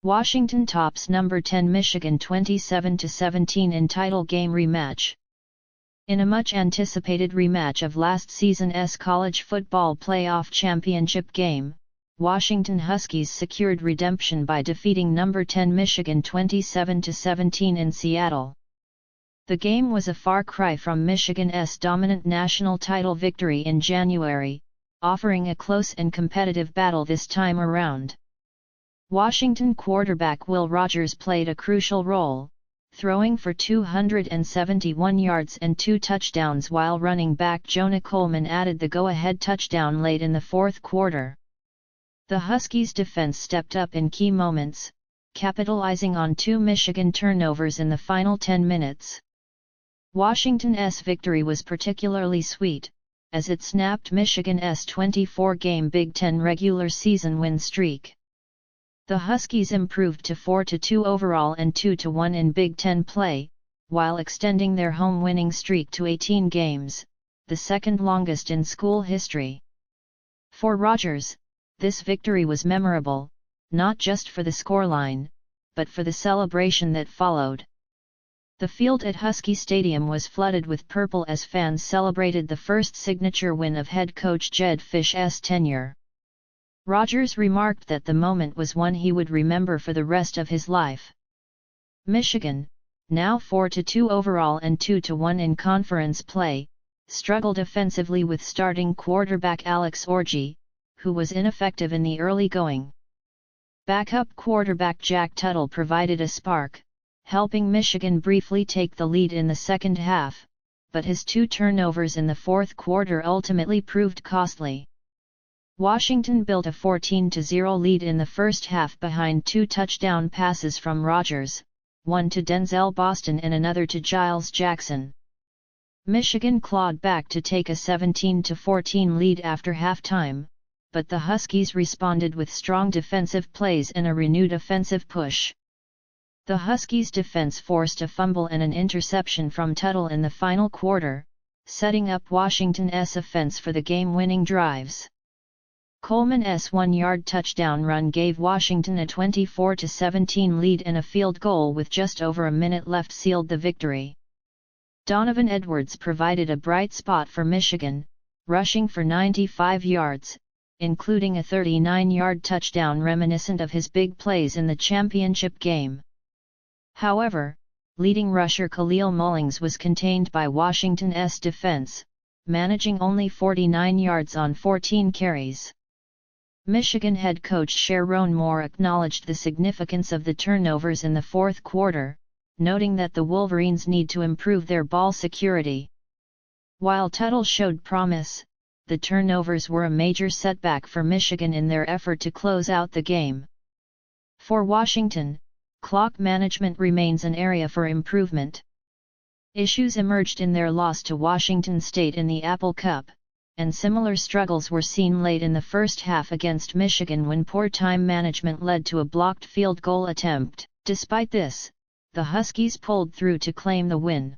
Washington tops number 10 Michigan 27-17 in title game rematch. In a much-anticipated rematch of last season's college football playoff championship game, Washington Huskies secured redemption by defeating number 10 Michigan 27-17 in Seattle. The game was a far cry from Michigan's dominant national title victory in January, offering a close and competitive battle this time around. Washington quarterback Will Rogers played a crucial role, throwing for 271 yards and 2 touchdowns, while running back Jonah Coleman added the go-ahead touchdown late in the fourth quarter. The Huskies' defense stepped up in key moments, capitalizing on 2 Michigan turnovers in the final 10 minutes. Washington's victory was particularly sweet, as it snapped Michigan's 24-game Big Ten regular season win streak. The Huskies improved to 4-2 overall and 2-1 in Big Ten play, while extending their home winning streak to 18 games, the second longest in school history. For Rogers, this victory was memorable, not just for the scoreline, but for the celebration that followed. The field at Husky Stadium was flooded with purple as fans celebrated the first signature win of head coach Jedd Fisch's tenure. Rogers remarked that the moment was one he would remember for the rest of his life. Michigan, now 4-2 overall and 2-1 in conference play, struggled offensively with starting quarterback Alex Orji, who was ineffective in the early going. Backup quarterback Jack Tuttle provided a spark, helping Michigan briefly take the lead in the second half, but his 2 turnovers in the fourth quarter ultimately proved costly. Washington built a 14-0 lead in the first half behind 2 touchdown passes from Rogers, one to Denzel Boston and another to Giles Jackson. Michigan clawed back to take a 17-14 lead after halftime, but the Huskies responded with strong defensive plays and a renewed offensive push. The Huskies' defense forced a fumble and an interception from Tuttle in the final quarter, setting up Washington's offense for the game-winning drives. Coleman's 1-yard touchdown run gave Washington a 24-17 lead, and a field goal with just over a minute left sealed the victory. Donovan Edwards provided a bright spot for Michigan, rushing for 95 yards, including a 39-yard touchdown reminiscent of his big plays in the championship game. However, leading rusher Khalil Mullings was contained by Washington's defense, managing only 49 yards on 14 carries. Michigan head coach Sherrone Moore acknowledged the significance of the turnovers in the fourth quarter, noting that the Wolverines need to improve their ball security. While Tuttle showed promise, the turnovers were a major setback for Michigan in their effort to close out the game. For Washington, clock management remains an area for improvement. Issues emerged in their loss to Washington State in the Apple Cup, and similar struggles were seen late in the first half against Michigan when poor time management led to a blocked field goal attempt. Despite this, the Huskies pulled through to claim the win.